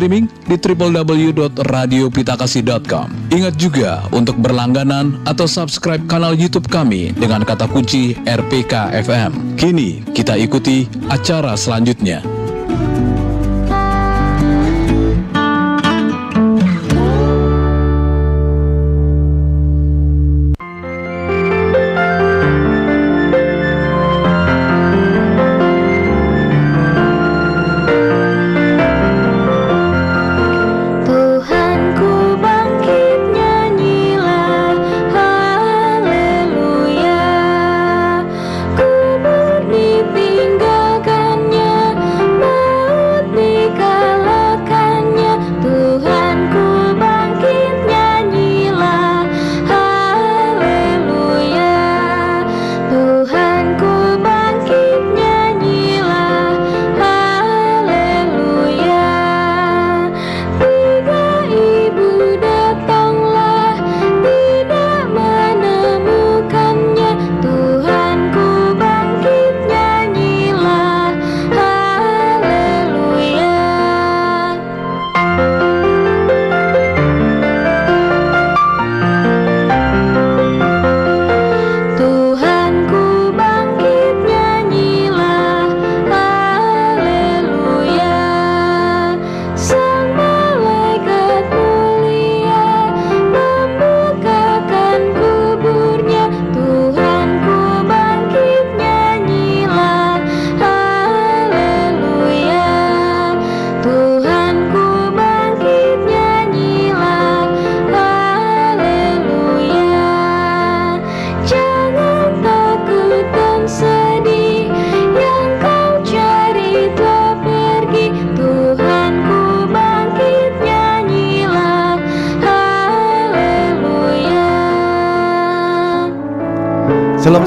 Streaming di www.radiopitakasih.com. Ingat juga untuk berlangganan atau subscribe kanal YouTube kami dengan kata kunci RPK FM. Kini kita ikuti acara selanjutnya.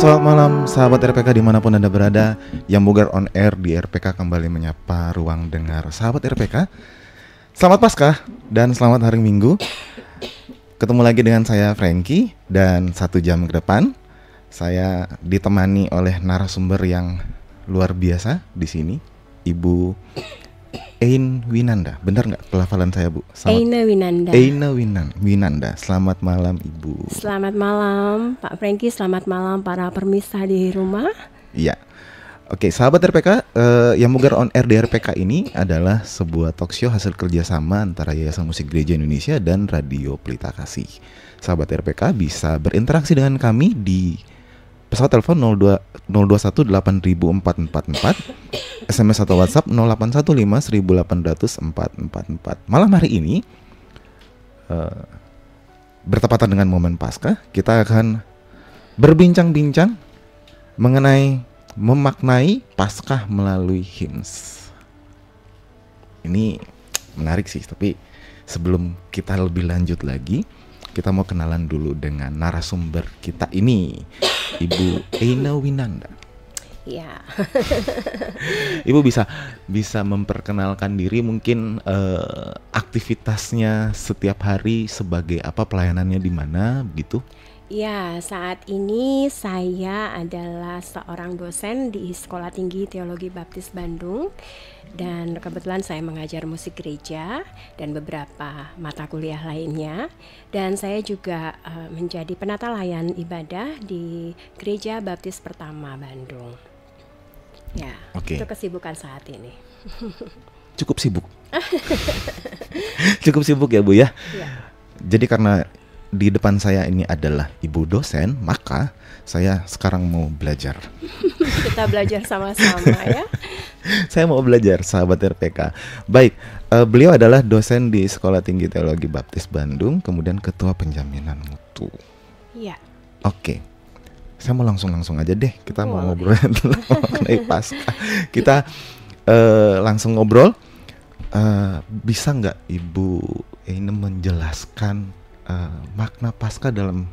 Selamat malam sahabat RPK dimanapun Anda berada. Yang Bugar on air di RPK kembali menyapa ruang dengar sahabat RPK. Selamat Paskah dan selamat hari Minggu. Ketemu lagi dengan saya Frankie. Dan 1 jam ke depan saya ditemani oleh narasumber yang luar biasa di sini, Ibu Ein Winanda. Benar nggak pelafalan saya, Bu? Eina Winanda. Eina Winanda. Selamat malam, Ibu. Selamat malam Pak Frankie, selamat malam para permisa di rumah. Iya. Oke, sahabat RPK, yang Bugar on air di RPK ini adalah sebuah talk show hasil kerjasama antara Yayasan Musik Gereja Indonesia dan Radio Pelita Kasih. Sahabat RPK bisa berinteraksi dengan kami di pesawat telepon 021-8000-444, SMS atau WhatsApp 0815-1800-444. Malam hari ini bertepatan dengan momen Paskah, kita akan berbincang-bincang mengenai memaknai Paskah melalui hymns. Ini menarik sih, tapi sebelum kita lebih lanjut lagi, kita mau kenalan dulu dengan narasumber kita ini, Ibu Eina Winanda. Ya. Ibu bisa memperkenalkan diri, mungkin aktivitasnya setiap hari sebagai apa, pelayanannya di mana gitu? Ya, saat ini saya adalah seorang dosen di Sekolah Tinggi Teologi Baptis Bandung. Dan kebetulan saya mengajar musik gereja dan beberapa mata kuliah lainnya. Dan saya juga menjadi penata layan ibadah di Gereja Baptis Pertama Bandung. Ya, Itu kesibukan saat ini. Cukup sibuk. Cukup sibuk ya, Bu ya. Jadi karena di depan saya ini adalah ibu dosen, maka saya sekarang mau belajar. Kita belajar sama-sama ya. Saya mau belajar, sahabat RPK. Baik, beliau adalah dosen di Sekolah Tinggi Teologi Baptis Bandung, kemudian ketua penjaminan mutu. Iya. Oke. Saya mau langsung aja deh. Kita mau ngobrol mengenai Paskah. Kita langsung ngobrol. Bisa nggak Ibu ini menjelaskan makna Paskah dalam,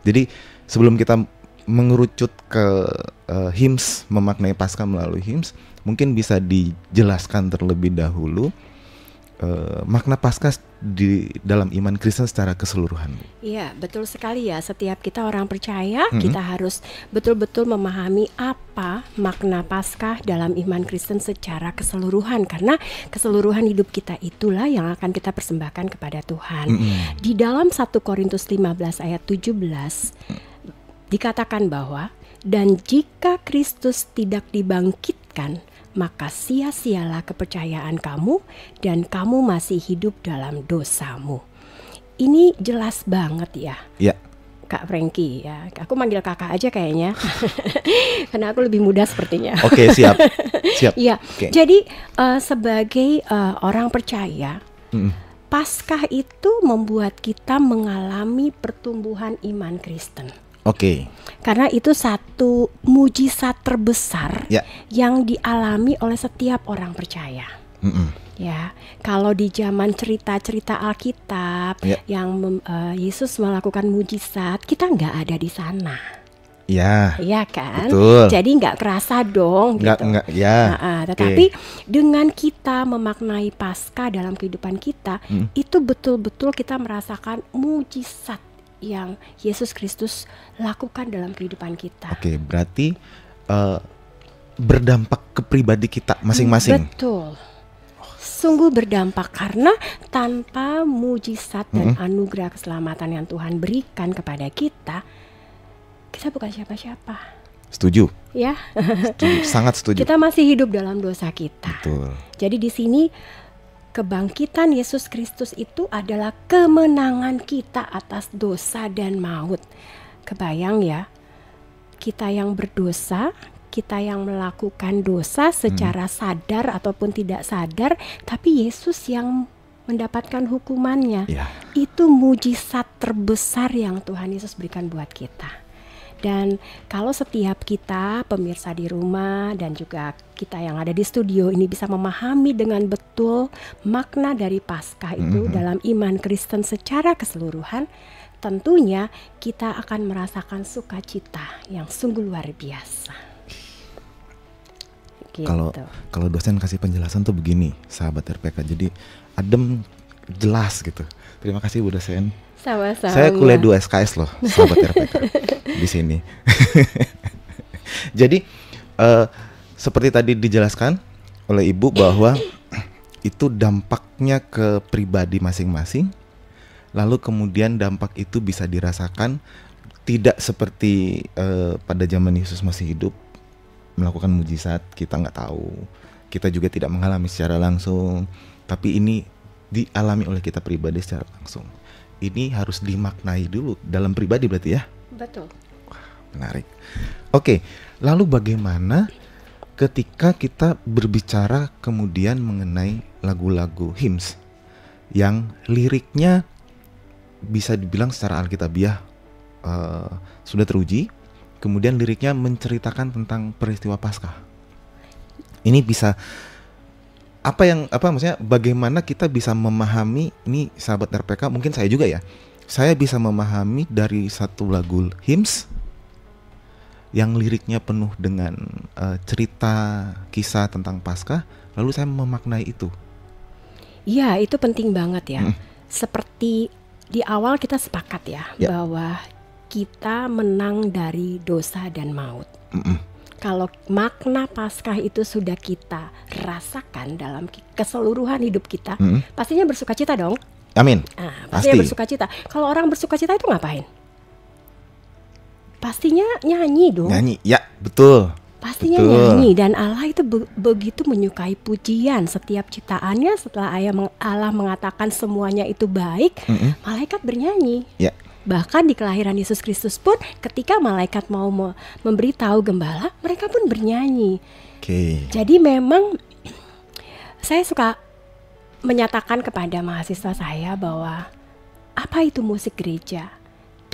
jadi sebelum kita mengerucut ke hymns, memaknai Paskah melalui hymns, mungkin bisa dijelaskan terlebih dahulu makna Paskah di dalam iman Kristen secara keseluruhan. Iya, betul sekali ya. Setiap kita orang percaya, kita harus betul-betul memahami apa makna Paskah dalam iman Kristen secara keseluruhan. Karena keseluruhan hidup kita itulah yang akan kita persembahkan kepada Tuhan. Di dalam 1 Korintus 15 ayat 17 dikatakan bahwa, dan jika Kristus tidak dibangkitkan, maka sia-sialah kepercayaan kamu dan kamu masih hidup dalam dosamu. Ini jelas banget ya, Ya. Kak Frankie ya. Aku manggil kakak aja kayaknya, karena aku lebih muda sepertinya. Oke, siap. Siap. Iya. Oke. Jadi sebagai orang percaya, Paskah itu membuat kita mengalami pertumbuhan iman Kristen. Oke. Karena itu satu mujizat terbesar Ya. yang dialami oleh setiap orang percaya. Ya, kalau di zaman cerita-cerita Alkitab Ya. yang Yesus melakukan mujizat, kita nggak ada di sana, Ya. ya kan? Betul. Jadi nggak kerasa dong, gitu. Enggak, ya. Tetapi dengan kita memaknai Paskah dalam kehidupan kita, itu betul-betul kita merasakan mujizat yang Yesus Kristus lakukan dalam kehidupan kita. Oke, berarti berdampak ke pribadi kita masing-masing. Betul. Sungguh berdampak, karena tanpa mujizat dan anugerah keselamatan yang Tuhan berikan kepada kita bukan siapa-siapa. Setuju. Ya. Setuju. Sangat setuju. Kita masih hidup dalam dosa kita. Betul. Jadi di sini kebangkitan Yesus Kristus itu adalah kemenangan kita atas dosa dan maut. Kebayang ya, kita yang berdosa, kita yang melakukan dosa secara sadar ataupun tidak sadar, tapi Yesus yang mendapatkan hukumannya. Ya. Itu mujizat terbesar yang Tuhan Yesus berikan buat kita. Dan kalau setiap kita, pemirsa di rumah dan juga kita yang ada di studio ini bisa memahami dengan betul makna dari Paskah itu dalam iman Kristen secara keseluruhan, tentunya kita akan merasakan sukacita yang sungguh luar biasa. Gitu. Kalau dosen kasih penjelasan tuh begini, sahabat RPK, jadi adem, jelas gitu. Terima kasih Bu dosen. Sama-sama. Saya kuliah 2 SKS loh, sahabat RPK di sini. Jadi seperti tadi dijelaskan oleh Ibu bahwa itu dampaknya ke pribadi masing-masing. Lalu kemudian dampak itu bisa dirasakan tidak seperti pada zaman Yesus masih hidup melakukan mujizat, kita nggak tahu, kita juga tidak mengalami secara langsung. Tapi ini dialami oleh kita pribadi secara langsung. Ini harus dimaknai dulu dalam pribadi berarti ya? Betul. Wah, menarik. Oke, lalu bagaimana ketika kita berbicara kemudian mengenai lagu-lagu hymns yang liriknya bisa dibilang secara alkitabiah sudah teruji, kemudian liriknya menceritakan tentang peristiwa Paskah. Ini bisa maksudnya bagaimana kita bisa memahami ini, sahabat RPK, mungkin saya juga ya. Saya bisa memahami dari satu lagu hymns yang liriknya penuh dengan cerita kisah tentang Paskah, lalu saya memaknai itu. Iya, itu penting banget ya. Seperti di awal kita sepakat ya, bahwa kita menang dari dosa dan maut. Kalau makna Paskah itu sudah kita rasakan dalam keseluruhan hidup kita, pastinya bersukacita dong. Amin. Pastinya bersukacita. Kalau orang bersukacita itu ngapain? Pastinya nyanyi dong. Nyanyi, ya betul. Pastinya nyanyi, dan Allah itu begitu menyukai pujian. Setiap ciptaannya setelah Allah mengatakan semuanya itu baik, malaikat bernyanyi. Ya. Bahkan di kelahiran Yesus Kristus pun ketika malaikat mau memberitahu gembala, mereka pun bernyanyi. Jadi memang saya suka menyatakan kepada mahasiswa saya bahwa apa itu musik gereja?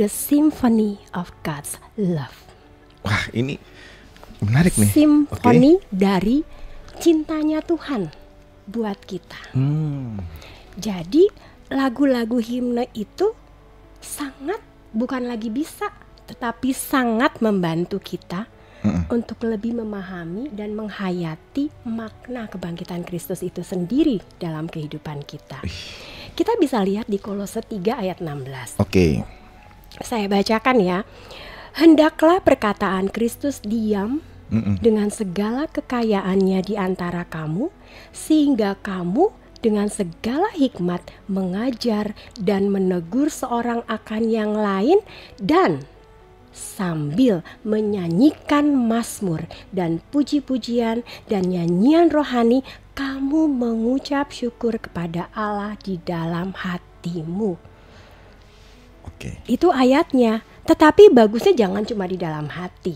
The Symphony of God's Love. Wah, ini menarik nih. Simfoni dari cintanya Tuhan buat kita. Jadi lagu-lagu himne itu sangat, bukan lagi bisa, tetapi sangat membantu kita untuk lebih memahami dan menghayati makna kebangkitan Kristus itu sendiri dalam kehidupan kita. Kita bisa lihat di Kolose 3 ayat 16. Oke. Saya bacakan ya. Hendaklah perkataan Kristus diam dengan segala kekayaannya di antara kamu, sehingga kamu dengan segala hikmat mengajar dan menegur seorang akan yang lain, dan sambil menyanyikan mazmur dan puji-pujian dan nyanyian rohani, kamu mengucap syukur kepada Allah di dalam hatimu. Oke. Itu ayatnya. Tetapi bagusnya jangan cuma di dalam hati.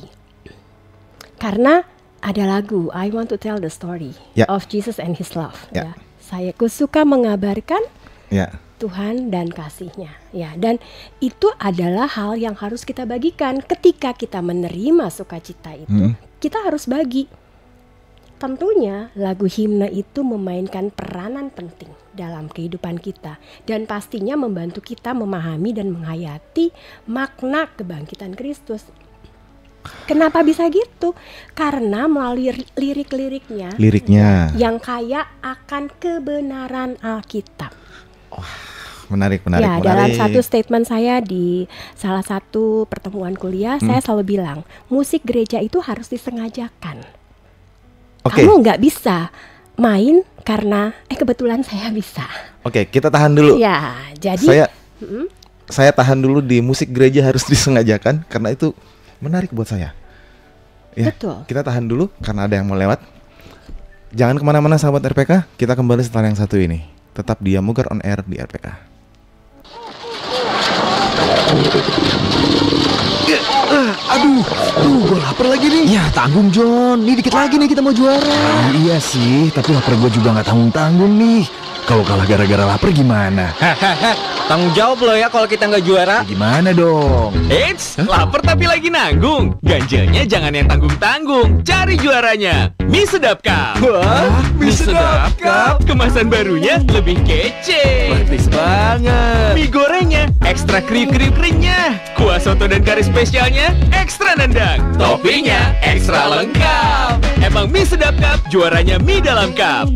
Karena ada lagu I Want to Tell the Story of Jesus and His Love. Ya. Saya suka mengabarkan Tuhan dan kasih-Nya. Ya, dan itu adalah hal yang harus kita bagikan ketika kita menerima sukacita itu. Kita harus bagi. Tentunya lagu himne itu memainkan peranan penting dalam kehidupan kita dan pastinya membantu kita memahami dan menghayati makna kebangkitan Kristus. Kenapa bisa gitu? Karena melalui lirik-liriknya yang kaya akan kebenaran Alkitab. Menarik. Ya, dalam satu statement saya di salah satu pertemuan kuliah, saya selalu bilang, musik gereja itu harus disengajakan. Kamu nggak bisa main karena kebetulan saya bisa. Oke, kita tahan dulu. Ya, jadi saya tahan dulu di musik gereja harus disengajakan karena itu menarik buat saya. Ya, betul. Kita tahan dulu karena ada yang mau lewat. Jangan kemana-mana sahabat RPK, kita kembali setelah yang satu ini. Tetap di Mugar on Air di RPK. Aduh, gue lapar lagi nih. Ya tanggung John, nih dikit lagi nih kita mau juara. Iya sih, tapi lapar gue juga gak tanggung-tanggung nih. Kalau kalah gara-gara lapar gimana? Tanggung jawab lo ya kalau kita nggak juara. Gimana dong? Eits, lapar tapi lagi nanggung. Ganjelnya jangan yang tanggung-tanggung. Cari juaranya, Mie Sedap Cup. Wah, Mie Sedap Cup. Kemasan barunya lebih kece. Praktis banget. Mie gorengnya ekstra kriuk-kriuk-kriuknya. Kuah soto dan kari spesialnya ekstra nendang. Toppingnya ekstra lengkap. Emang Mie Sedap Cup juaranya mie dalam cup.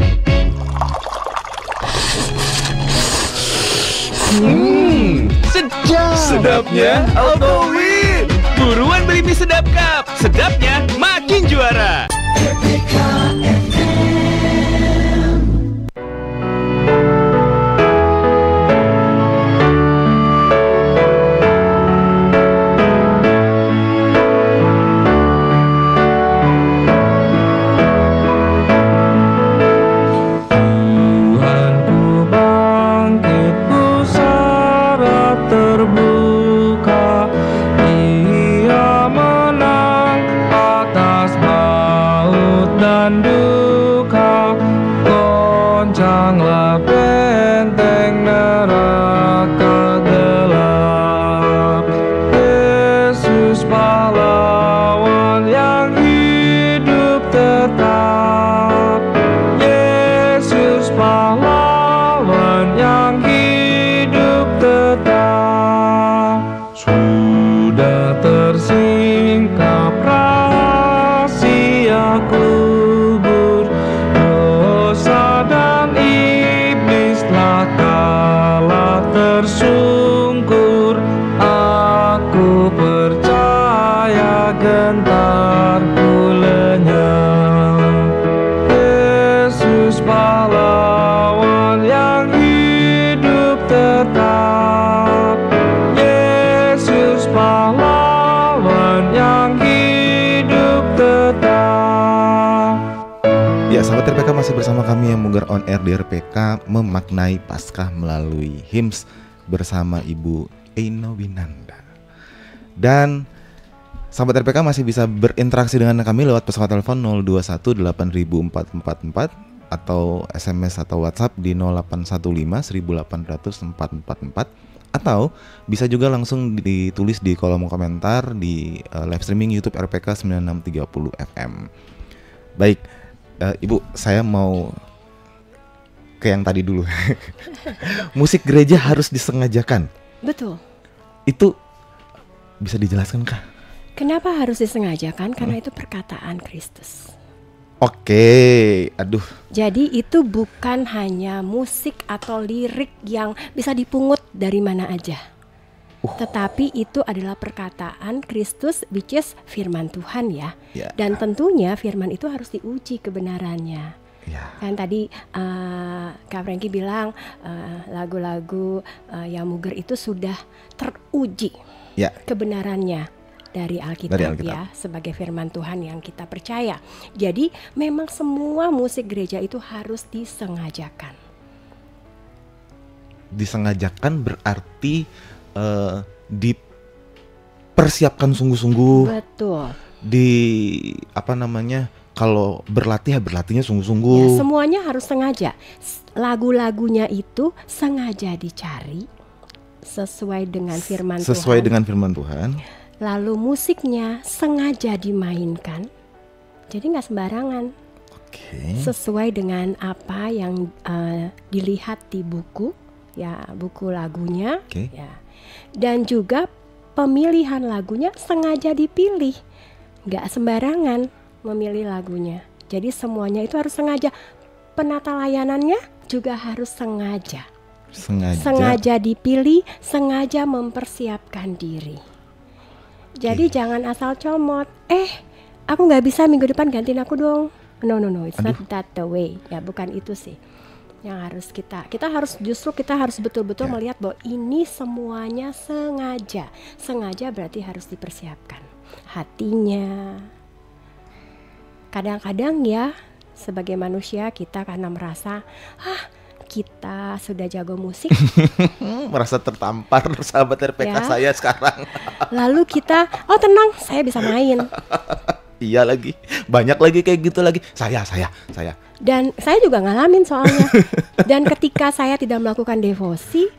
Sedapnya auto win. Buruan beli Mie Sedap Cup. Sedapnya makin juara. Sahabat RPK masih bersama kami yang Mugar on Air di RPK memaknai Paskah melalui hymns bersama Ibu Eino Winanda. Dan sahabat RPK masih bisa berinteraksi dengan kami lewat pesawat telepon 021-804444 atau SMS atau WhatsApp di 0815-1800-444 atau bisa juga langsung ditulis di kolom komentar di live streaming YouTube RPK 9630 FM. Baik. Ibu, saya mau ke yang tadi dulu. Musik gereja harus disengajakan. Betul. Itu bisa dijelaskan kah? Kenapa harus disengajakan? Karena itu perkataan Kristus. Oke, aduh. Jadi itu bukan hanya musik atau lirik yang bisa dipungut dari mana aja. Tetapi itu adalah perkataan Kristus, which is firman Tuhan ya. Dan tentunya firman itu harus diuji kebenarannya. Kan tadi Kak Frankie bilang lagu-lagu yang Muger itu sudah teruji kebenarannya dari Alkitab ya, sebagai firman Tuhan yang kita percaya. Jadi memang semua musik gereja itu harus disengajakan. Disengajakan berarti dipersiapkan sungguh-sungguh. Betul. Kalau berlatih ya berlatihnya sungguh-sungguh. Ya, semuanya harus sengaja. Lagu-lagunya itu sengaja dicari sesuai dengan firman Tuhan. Sesuai dengan firman Tuhan. Lalu musiknya sengaja dimainkan, jadi nggak sembarangan. Sesuai dengan apa yang dilihat di buku, ya buku lagunya, ya. Dan juga pemilihan lagunya sengaja dipilih, nggak sembarangan memilih lagunya. Jadi semuanya itu harus sengaja. Penata layanannya juga harus sengaja. Sengaja dipilih, sengaja mempersiapkan diri. Jadi jangan asal comot. Aku nggak bisa minggu depan, gantiin aku dong. No, it's not that the way. Ya bukan itu sih yang harus kita harus betul-betul melihat bahwa ini semuanya sengaja. Sengaja berarti harus dipersiapkan hatinya. Kadang-kadang ya sebagai manusia kita karena merasa kita sudah jago musik, merasa tertampar sahabat RPK saya sekarang. Lalu kita, tenang, saya bisa main. Iya lagi, banyak lagi kayak gitu lagi. Saya. Dan saya juga ngalamin soalnya. Dan ketika saya tidak melakukan devosi,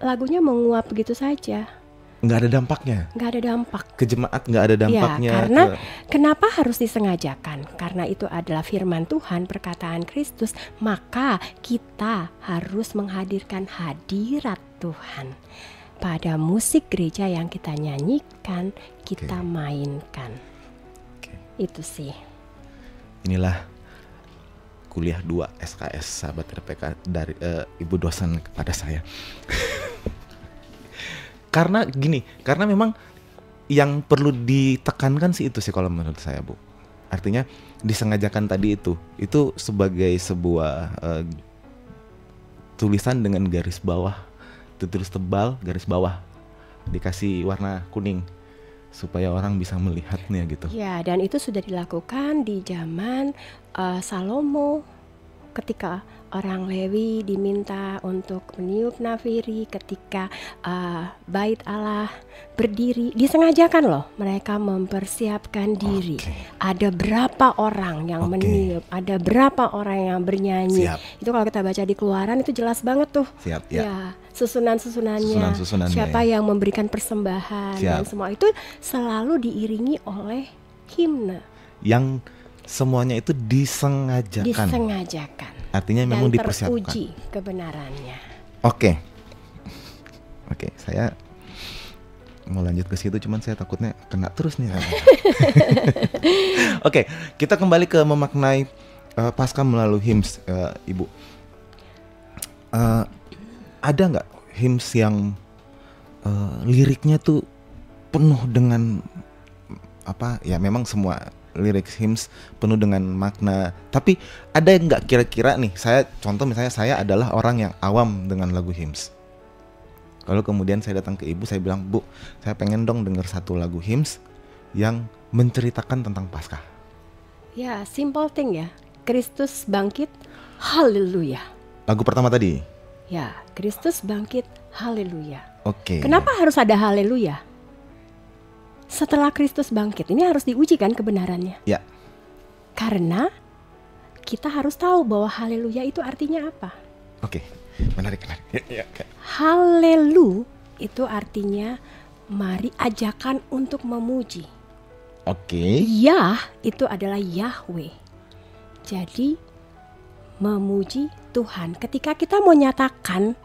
lagunya menguap begitu saja. Nggak ada dampaknya. Nggak ada dampak. Ke jemaat nggak ada dampaknya. Ya, karena kenapa harus disengajakan? Karena itu adalah firman Tuhan, perkataan Kristus. Maka kita harus menghadirkan hadirat Tuhan pada musik gereja yang kita nyanyikan, kita mainkan. Itu sih. Inilah kuliah 2 SKS sahabat RPK dari ibu dosen kepada saya. Karena memang yang perlu ditekankan sih itu sih kalau menurut saya, Bu. Artinya disengajakan tadi itu sebagai sebuah tulisan dengan garis bawah, tulis tebal, garis bawah dikasih warna kuning supaya orang bisa melihatnya gitu. Ya, dan itu sudah dilakukan di zaman Salomo ketika orang Lewi diminta untuk meniup nafiri ketika bait Allah berdiri. Disengajakan loh mereka mempersiapkan diri. Ada berapa orang yang meniup, ada berapa orang yang bernyanyi. Itu kalau kita baca di Keluaran itu jelas banget tuh. Ya, susunan-susunannya, siapa yang memberikan persembahan. Dan semua itu selalu diiringi oleh himne yang semuanya itu disengajakan. Artinya memang dipersiapkan. Dan teruji kebenarannya. Oke, saya mau lanjut ke situ, cuman saya takutnya kena terus nih. Oke, kita kembali ke memaknai Paskah melalui hymns, Ibu. Ada nggak hymns yang liriknya tuh penuh dengan memang semua lirik hymns penuh dengan makna. Tapi ada yang nggak kira-kira nih, misalnya saya adalah orang yang awam dengan lagu hymns. Kalau kemudian saya datang ke Ibu, saya bilang, Bu, saya pengen dong denger satu lagu hymns yang menceritakan tentang Paskah. Ya, simple thing ya. Kristus bangkit, haleluya. Lagu pertama tadi? Ya, Kristus bangkit, haleluya. Kenapa harus ada haleluya? Setelah Kristus bangkit, ini harus diuji kan kebenarannya. Ya. Karena kita harus tahu bahwa haleluya itu artinya apa. Menarik. Halelu itu artinya mari, ajakan untuk memuji. Yah itu adalah Yahweh. Jadi memuji Tuhan. Ketika kita mau nyatakan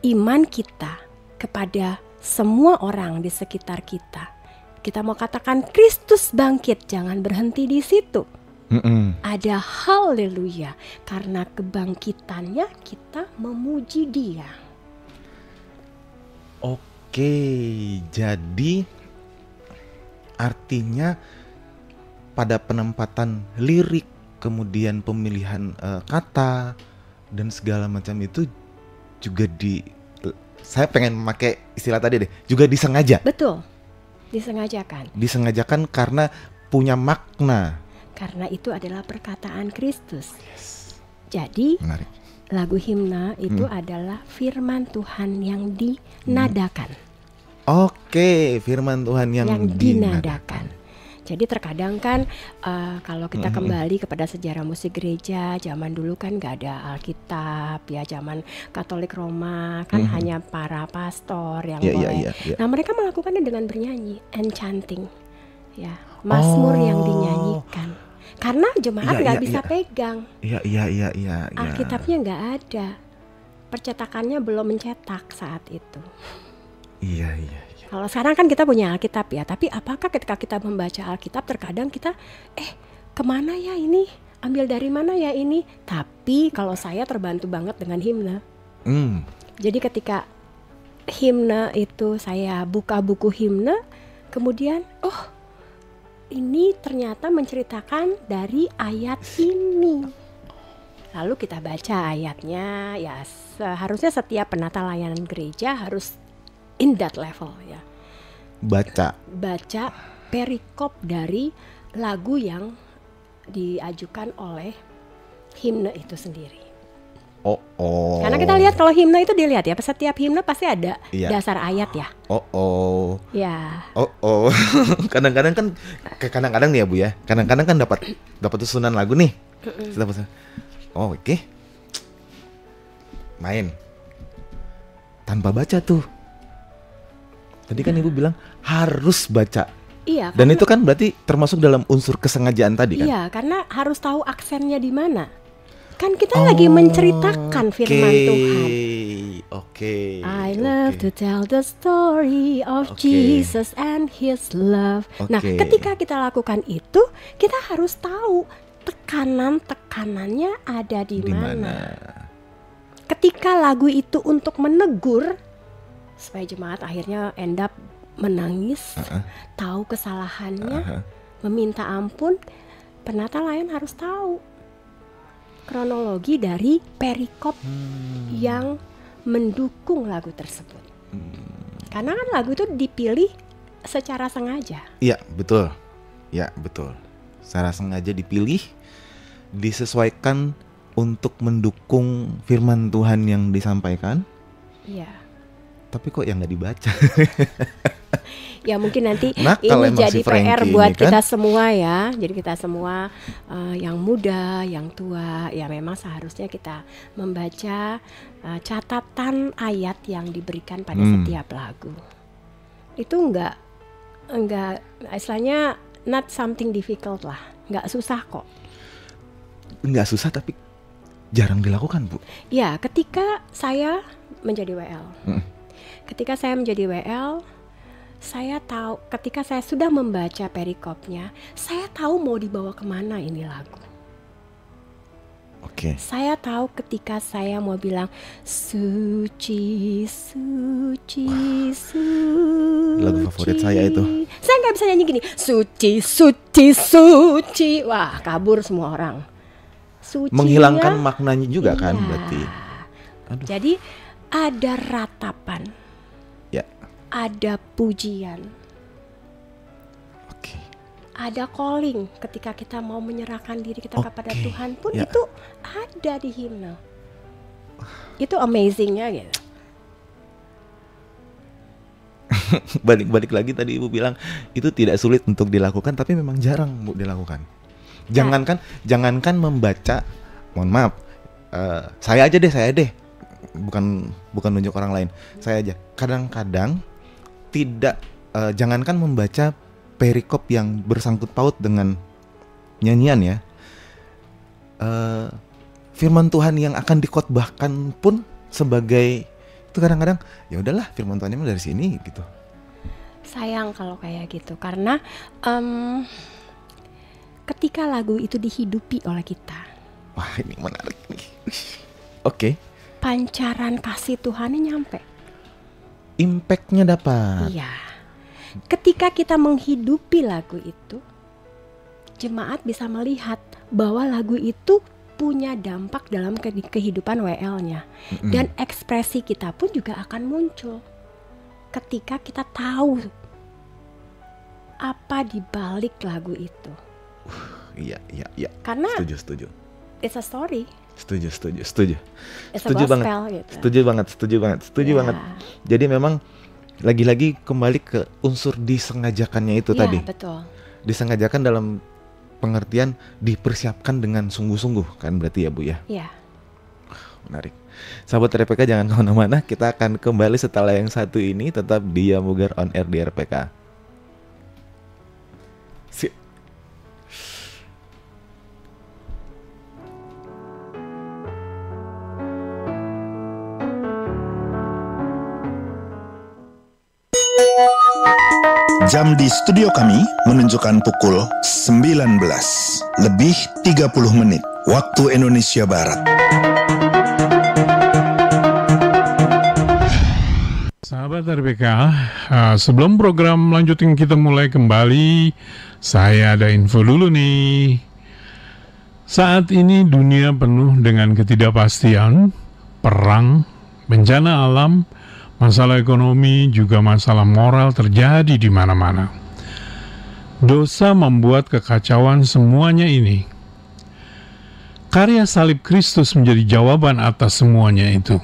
iman kita kepada semua orang di sekitar kita. Kita mau katakan Kristus bangkit, jangan berhenti di situ. Ada haleluya, karena kebangkitannya kita memuji Dia. Oke, jadi artinya pada penempatan lirik, kemudian pemilihan kata dan segala macam itu juga saya pengen memakai istilah tadi deh, juga disengaja. Betul, disengajakan. Disengajakan karena punya makna. Karena itu adalah perkataan Kristus. Jadi Menarik. lagu himne itu adalah firman Tuhan yang dinadakan. Oke, firman Tuhan yang dinadakan. Jadi terkadang kan kalau kita kembali kepada sejarah musik gereja, zaman dulu kan gak ada Alkitab ya, zaman Katolik Roma kan hanya para pastor yang boleh. Nah mereka melakukannya dengan bernyanyi, enchanting, ya, mazmur yang dinyanyikan. Karena jemaat nggak bisa pegang. Iya. Alkitabnya nggak ada, percetakannya belum mencetak saat itu. Iya. Kalau sekarang kan kita punya Alkitab ya, tapi apakah ketika kita membaca Alkitab terkadang kita kemana ya ini? Ambil dari mana ya ini? Tapi kalau saya terbantu banget dengan himne. Jadi ketika himne itu saya buka buku himne, kemudian ini ternyata menceritakan dari ayat ini. Lalu kita baca ayatnya, ya seharusnya setiap penata layanan gereja harus in that level ya. Baca perikop dari lagu yang diajukan oleh himne itu sendiri. Karena kita lihat kalau himne itu dilihat ya, setiap himne pasti ada dasar ayat ya. Ya. Kadang-kadang nih ya Bu ya. Kadang-kadang kan dapat susunan lagu nih. Oke. Main. Tanpa baca tuh. Tadi kan Ibu bilang harus baca. Iya. Dan itu kan berarti termasuk dalam unsur kesengajaan tadi kan? Iya, karena harus tahu aksennya di mana. Kan kita lagi menceritakan firman Tuhan. I love to tell the story of Jesus and His love. Nah, ketika kita lakukan itu, kita harus tahu tekanan-tekanannya ada di mana. Ketika lagu itu untuk menegur, supaya jemaat akhirnya end up menangis, tahu kesalahannya, meminta ampun, penata layan harus tahu kronologi dari perikop yang mendukung lagu tersebut. Karena kan lagu itu dipilih secara sengaja. Iya, betul. Ya, betul. Secara sengaja dipilih, disesuaikan untuk mendukung firman Tuhan yang disampaikan. Iya. Tapi kok yang nggak dibaca? Ya mungkin nanti ini jadi PR buat kita semua ya. Jadi kita semua yang muda, yang tua, ya memang seharusnya kita membaca catatan ayat yang diberikan pada setiap lagu. Itu enggak istilahnya not something difficult lah. Enggak susah kok. Enggak susah tapi jarang dilakukan, Bu. Ya, ketika saya menjadi WL. Ketika saya menjadi WL, saya tahu ketika saya sudah membaca perikopnya, saya tahu mau dibawa kemana ini lagu. Saya tahu ketika saya mau bilang suci, suci, suci. Lagu favorit saya itu. Saya nggak bisa nyanyi gini, suci, suci, suci. Wah, kabur semua orang. Sucinya, menghilangkan maknanya juga kan berarti. Jadi ada ratapan. Ada pujian, ada calling ketika kita mau menyerahkan diri kita kepada Tuhan pun itu ada di himne. Itu amazingnya gitu. Balik lagi tadi Ibu bilang itu tidak sulit untuk dilakukan, tapi memang jarang Bu dilakukan. Jangankan membaca, mohon maaf, saya aja deh, bukan nunjuk orang lain, saya aja. Kadang-kadang tidak, jangankan membaca perikop yang bersangkut paut dengan nyanyian ya, firman Tuhan yang akan dikhotbahkan pun sebagai tuh kadang-kadang ya udahlah firman Tuhannya dari sini gitu. Sayang kalau kayak gitu, karena ketika lagu itu dihidupi oleh kita, Wah ini menarik nih. Oke. pancaran kasih Tuhannya nyampe. Impact-nya dapat. Iya. Ketika kita menghidupi lagu itu, jemaat bisa melihat bahwa lagu itu punya dampak dalam kehidupan WL-nya. Dan ekspresi kita pun juga akan muncul ketika kita tahu apa di balik lagu itu. Iya. Karena Setuju. it's a story. Setuju. It's Setuju a gospel banget. gitu. Setuju banget. Jadi memang lagi-lagi kembali ke unsur disengajakannya itu tadi. Iya, betul. Disengajakan dalam pengertian dipersiapkan dengan sungguh-sungguh kan berarti ya Bu ya. Iya. Menarik. Sahabat RPK jangan kemana-mana, kita akan kembali setelah yang satu ini, tetap di Yamuger on Air di RPK. Sip. Jam di studio kami menunjukkan pukul 19 lebih 30 menit waktu Indonesia Barat. Sahabat RPK, sebelum program lanjutin kita mulai kembali, saya ada info dulu nih. Saat ini dunia penuh dengan ketidakpastian, perang, bencana alam, masalah ekonomi, juga masalah moral terjadi di mana-mana. Dosa membuat kekacauan semuanya ini. Karya salib Kristus menjadi jawaban atas semuanya itu.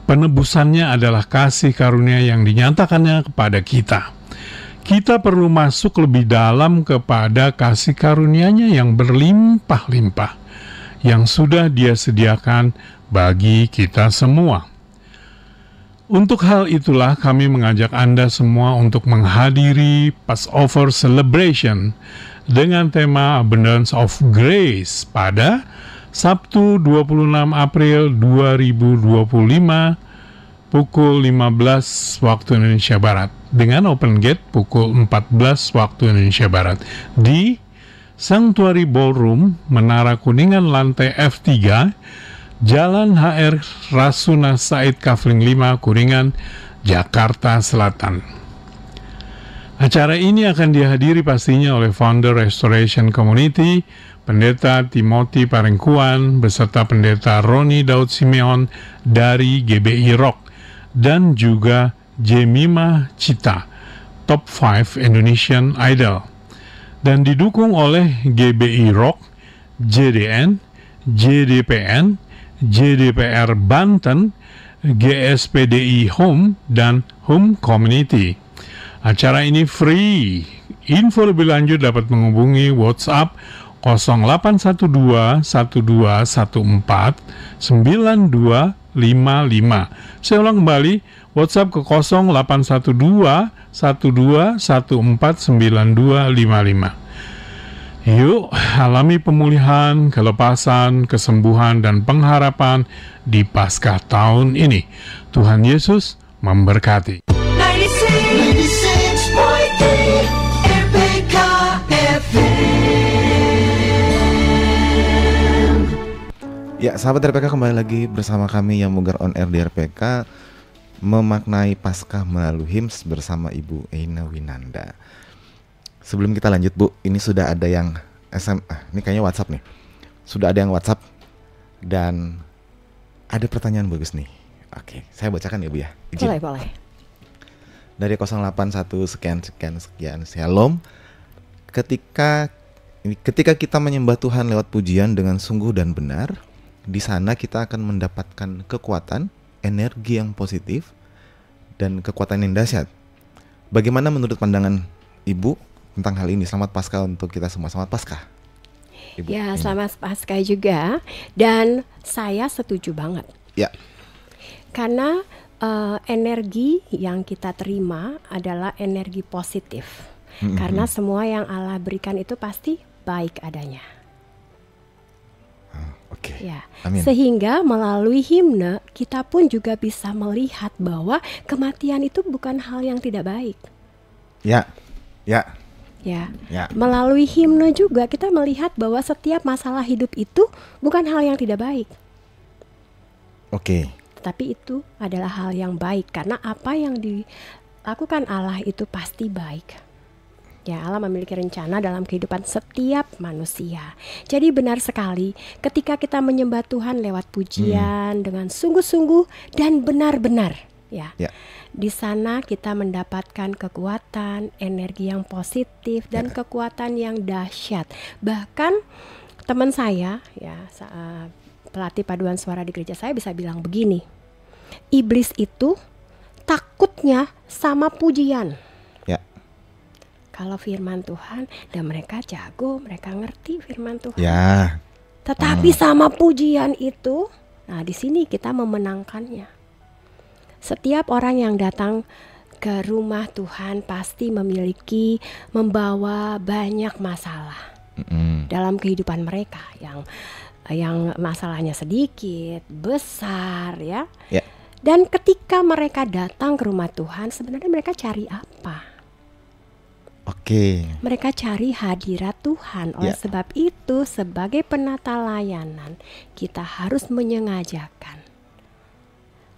Penebusannya adalah kasih karunia yang dinyatakannya kepada kita. Kita perlu masuk lebih dalam kepada kasih karunia-Nya yang berlimpah-limpah, yang sudah Dia sediakan bagi kita semua. Untuk hal itulah kami mengajak Anda semua untuk menghadiri Passover Celebration dengan tema Abundance of Grace pada Sabtu 26 April 2025 pukul 15 waktu Indonesia Barat dengan open gate pukul 14 waktu Indonesia Barat di Sanctuary Ballroom Menara Kuningan lantai F3 Jalan HR Rasuna Said Kafling 5 Kuningan, Jakarta Selatan. Acara ini akan dihadiri pastinya oleh founder Restoration Community, Pendeta Timothy Parengkuan, beserta Pendeta Roni Daud Simeon dari GBI Rock, dan juga Jemima Cita, Top 5 Indonesian Idol. Dan didukung oleh GBI Rock, JDN, JDPN, JDPR Banten, GSPDI Home, dan Home Community. Acara ini free. Info lebih lanjut dapat menghubungi WhatsApp 0812 1214 9255. Saya ulang kembali, WhatsApp ke 0812 1214 9255. Yuk, alami pemulihan, kelepasan, kesembuhan, dan pengharapan di Paskah tahun ini. Tuhan Yesus memberkati. 96.3 RPK FM. Ya, sahabat RPK kembali lagi bersama kami Yamuger on Air di RPK, memaknai Paskah melalui hymns bersama Ibu Eina Winanda. Sebelum kita lanjut Bu, ini sudah ada yang ini kayaknya WhatsApp nih. Sudah ada yang WhatsApp dan ada pertanyaan bagus nih. Oke, saya bacakan ya Bu ya. Izin. Boleh. Dari 081 sekian. Shalom. Ketika kita menyembah Tuhan lewat pujian dengan sungguh dan benar, di sana kita akan mendapatkan kekuatan, energi yang positif, dan kekuatan yang dahsyat. Bagaimana menurut pandangan Ibu tentang hal ini? Selamat Paskah untuk kita semua. Selamat Paskah, Ibu. Ya, selamat Paskah juga. Dan saya setuju banget. Ya. Karena energi yang kita terima adalah energi positif. Karena semua yang Allah berikan itu pasti baik adanya. Oke. Ya, Amin. sehingga melalui himne kita pun juga bisa melihat bahwa kematian itu bukan hal yang tidak baik. Ya. Ya. Ya, Ya. melalui himne juga kita melihat bahwa setiap masalah hidup itu bukan hal yang tidak baik. Oke. Tetapi itu adalah hal yang baik karena apa yang dilakukan Allah itu pasti baik. Ya, Allah memiliki rencana dalam kehidupan setiap manusia. Jadi benar sekali ketika kita menyembah Tuhan lewat pujian dengan sungguh-sungguh dan benar-benar, ya. Ya. Di sana kita mendapatkan kekuatan, energi yang positif dan kekuatan yang dahsyat. Bahkan teman saya, ya, pelatih paduan suara di gereja saya bisa bilang begini. Iblis itu takutnya sama pujian. Ya. Kalau firman Tuhan, dan mereka jago, mereka ngerti firman Tuhan. Ya. Tetapi sama pujian itu, nah di sini kita memenangkannya. Setiap orang yang datang ke rumah Tuhan pasti membawa banyak masalah dalam kehidupan mereka, yang masalahnya sedikit, besar, ya. Ya. Dan ketika mereka datang ke rumah Tuhan, sebenarnya mereka cari apa? Oke. Mereka cari hadirat Tuhan. Oleh sebab itu, sebagai penata layanan, kita harus menyengajakan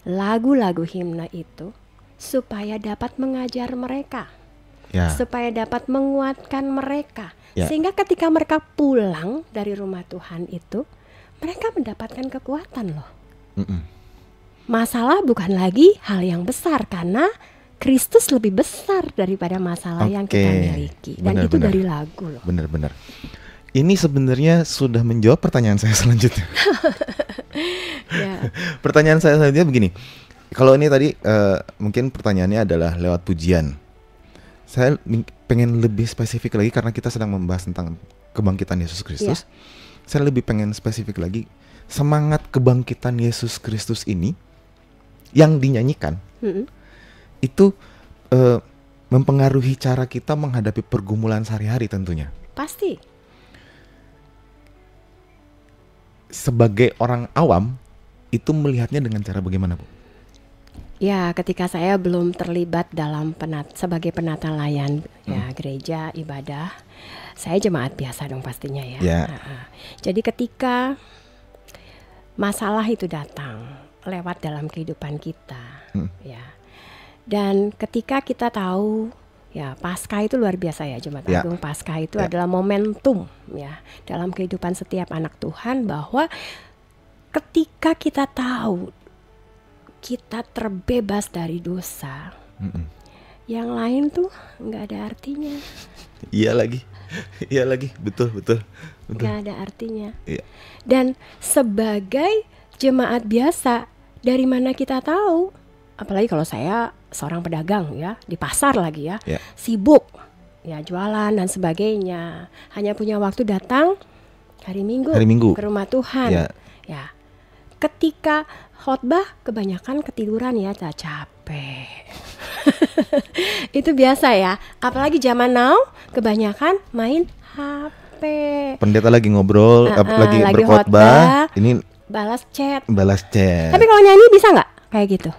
lagu-lagu himne itu supaya dapat mengajar mereka, supaya dapat menguatkan mereka, sehingga ketika mereka pulang dari rumah Tuhan itu, mereka mendapatkan kekuatan loh. Masalah bukan lagi hal yang besar karena Kristus lebih besar daripada masalah yang kita miliki. Dan itu dari lagu loh. Benar-benar. Ini sebenarnya sudah menjawab pertanyaan saya selanjutnya. Pertanyaan saya selanjutnya begini. Kalau ini tadi mungkin pertanyaannya adalah lewat pujian. Saya pengen lebih spesifik lagi karena kita sedang membahas tentang kebangkitan Yesus Kristus. Saya lebih pengen spesifik lagi. Semangat kebangkitan Yesus Kristus ini yang dinyanyikan itu mempengaruhi cara kita menghadapi pergumulan sehari-hari tentunya. Pasti. Sebagai orang awam itu melihatnya dengan cara bagaimana, Bu? Ya, ketika saya belum terlibat dalam sebagai penata layan gereja ibadah, saya jemaat biasa dong pastinya ya. Jadi ketika masalah itu datang lewat dalam kehidupan kita, ya. Dan ketika kita tahu ya Paskah itu luar biasa ya Jemaat Agung. Paskah itu adalah momentum ya dalam kehidupan setiap anak Tuhan, bahwa ketika kita tahu kita terbebas dari dosa, yang lain tuh nggak ada artinya. Iya lagi, betul. Nggak ada artinya. Dan sebagai jemaat biasa, dari mana kita tahu? Apalagi kalau saya seorang pedagang ya, di pasar lagi ya, sibuk ya jualan dan sebagainya, hanya punya waktu datang hari Minggu ke rumah Tuhan. Ya, ketika khotbah kebanyakan ketiduran ya, capek. Itu biasa ya, apalagi zaman now kebanyakan main HP. Pendeta lagi ngobrol, lagi berkhotbah, ini balas chat. Tapi kalau nyanyi bisa nggak kayak gitu?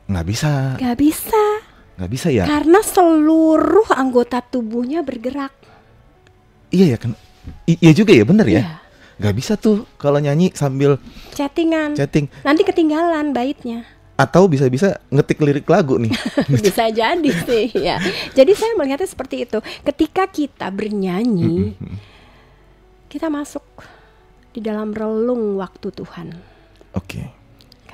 Nggak bisa ya, karena seluruh anggota tubuhnya bergerak. Iya ya kan, iya juga ya, bener ya. Nggak bisa tuh kalau nyanyi sambil chatting, nanti ketinggalan baitnya. Atau bisa-bisa ngetik lirik lagu nih. Bisa jadi sih ya. Jadi saya melihatnya seperti itu. Ketika kita bernyanyi, kita masuk di dalam relung waktu Tuhan.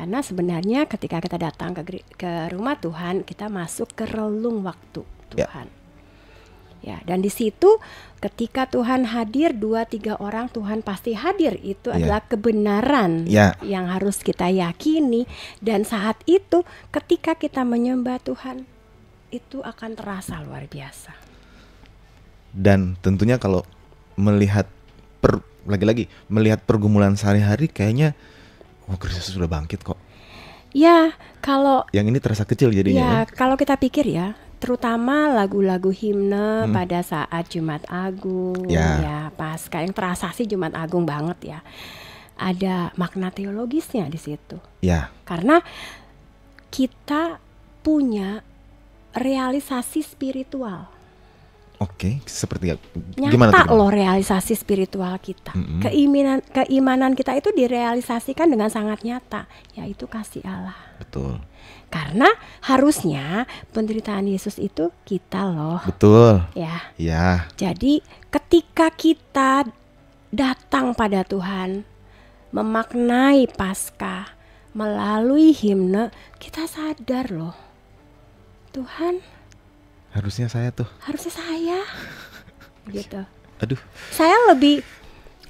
Karena sebenarnya ketika kita datang ke rumah Tuhan, kita masuk ke relung waktu Tuhan. Ya, dan di situ ketika Tuhan hadir 2-3 orang, Tuhan pasti hadir. Itu adalah kebenaran yang harus kita yakini. Dan saat itu ketika kita menyembah Tuhan, itu akan terasa luar biasa. Dan tentunya kalau melihat lagi-lagi melihat pergumulan sehari-hari, kayaknya Kristus sudah bangkit kok. Ya, kalau yang ini terasa kecil jadinya. Ya, kalau kita pikir ya, terutama lagu-lagu himne pada saat Jumat Agung, ya Paskah, yang terasa sih Jumat Agung banget ya. ada makna teologisnya di situ. Ya. Karena kita punya realisasi spiritual. Oke, seperti gimana Nyata tuh? loh realisasi spiritual kita. Keimanan kita itu direalisasikan dengan sangat nyata, yaitu kasih Allah. Betul. Karena harusnya penderitaan Yesus itu kita loh. Betul. Ya. Ya. Jadi ketika kita datang pada Tuhan, memaknai Paskah melalui himne, kita sadar loh, Tuhan, Harusnya saya gitu. Aduh. Saya lebih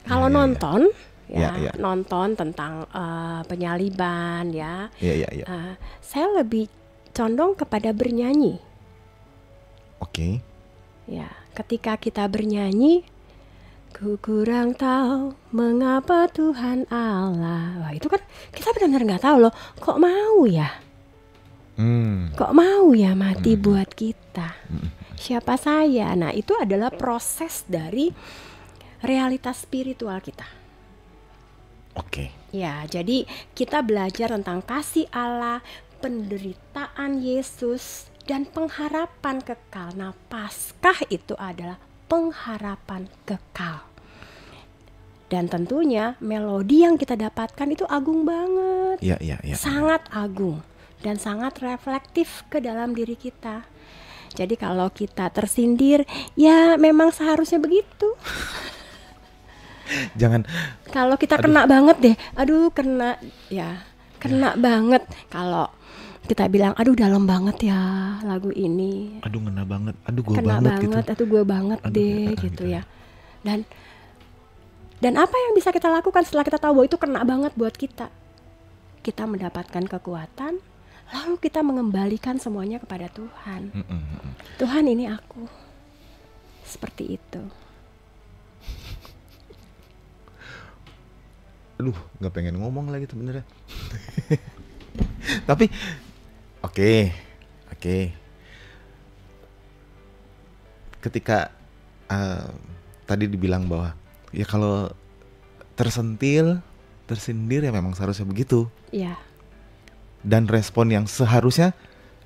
kalau nonton Ya. nonton tentang penyaliban ya. Iya. Saya lebih condong kepada bernyanyi. Oke. Ya, ketika kita bernyanyi, ku kurang tahu mengapa Tuhan Allah. Wah, itu kan kita benar-benar nggak tahu loh, kok mau ya? Kok mau ya mati buat kita? Siapa saya? Nah, itu adalah proses dari realitas spiritual kita. Oke. Ya, jadi kita belajar tentang kasih Allah, penderitaan Yesus, dan pengharapan kekal. Nah, Paskah itu adalah pengharapan kekal. Dan tentunya melodi yang kita dapatkan itu agung banget. Iya. Sangat agung dan sangat reflektif ke dalam diri kita. Jadi kalau kita tersindir, ya memang seharusnya begitu. Jangan. Kalau kita kena banget deh, kena banget. Kalau kita bilang, aduh dalam banget ya lagu ini. Aduh ngena banget. Aduh gue kena banget gitu. Aduh gue banget deh gitu ya. Dan apa yang bisa kita lakukan setelah kita tahu bahwa itu kena banget buat kita? Kita mendapatkan kekuatan, lalu kita mengembalikan semuanya kepada Tuhan. Tuhan, ini aku. Seperti itu. Aduh, nggak pengen ngomong lagi sebenarnya. Tapi, oke. Ketika tadi dibilang bahwa ya kalau tersindir ya memang seharusnya begitu. Iya. Dan respon yang seharusnya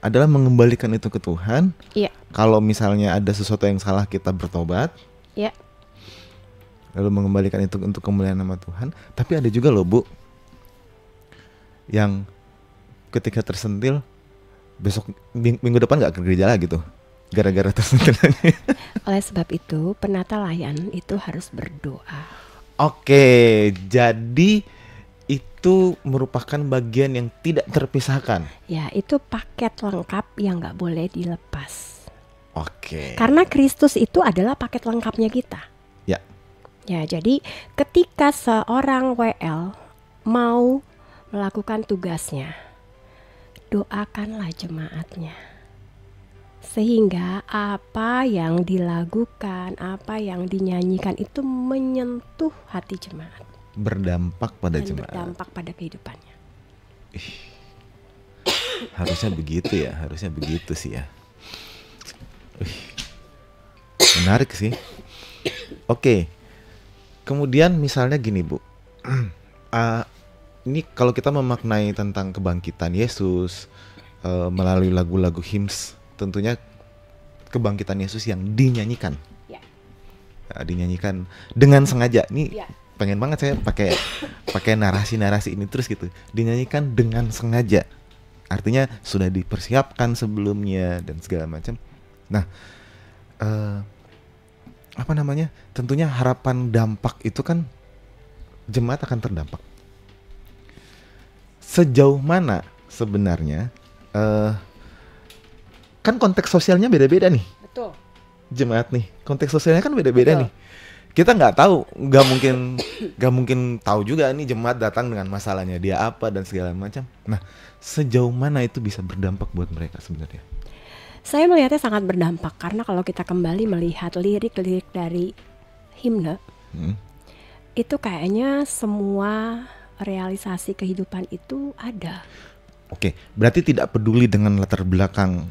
adalah mengembalikan itu ke Tuhan. Iya. Kalau misalnya ada sesuatu yang salah, kita bertobat. Iya. Lalu mengembalikan itu untuk kemuliaan nama Tuhan. Tapi ada juga loh Bu, yang ketika tersentil, besok minggu depan gak ke gereja lagi tuh, gara-gara tersentil. Oleh sebab itu penata layan itu harus berdoa. Oke, jadi itu merupakan bagian yang tidak terpisahkan. Ya, itu paket lengkap yang gak boleh dilepas. Oke. Karena Kristus itu adalah paket lengkapnya kita. Ya, jadi ketika seorang WL mau melakukan tugasnya, doakanlah jemaatnya. Sehingga apa yang dilakukan, apa yang dinyanyikan itu menyentuh hati jemaat. Berdampak pada dan jemaat. Berdampak pada kehidupannya. Harusnya begitu sih ya. Menarik sih. Oke. Kemudian misalnya gini Bu, ini kalau kita memaknai tentang kebangkitan Yesus melalui lagu-lagu hymns, tentunya kebangkitan Yesus yang dinyanyikan, dinyanyikan dengan sengaja. Ini pengen banget saya pakai narasi ini terus gitu, dinyanyikan dengan sengaja. Artinya sudah dipersiapkan sebelumnya dan segala macam. Nah, tentunya harapan dampak itu kan jemaat akan terdampak. Sejauh mana sebenarnya kan konteks sosialnya beda-beda nih. Betul. Jemaat nih, konteks sosialnya kan beda-beda nih. Kita nggak tahu, nggak mungkin tahu juga nih jemaat datang dengan masalahnya dia apa dan segala macam. Nah, sejauh mana itu bisa berdampak buat mereka sebenarnya? Saya melihatnya sangat berdampak karena kalau kita kembali melihat lirik-lirik dari himne, itu kayaknya semua realisasi kehidupan itu ada. Oke, berarti tidak peduli dengan latar belakang,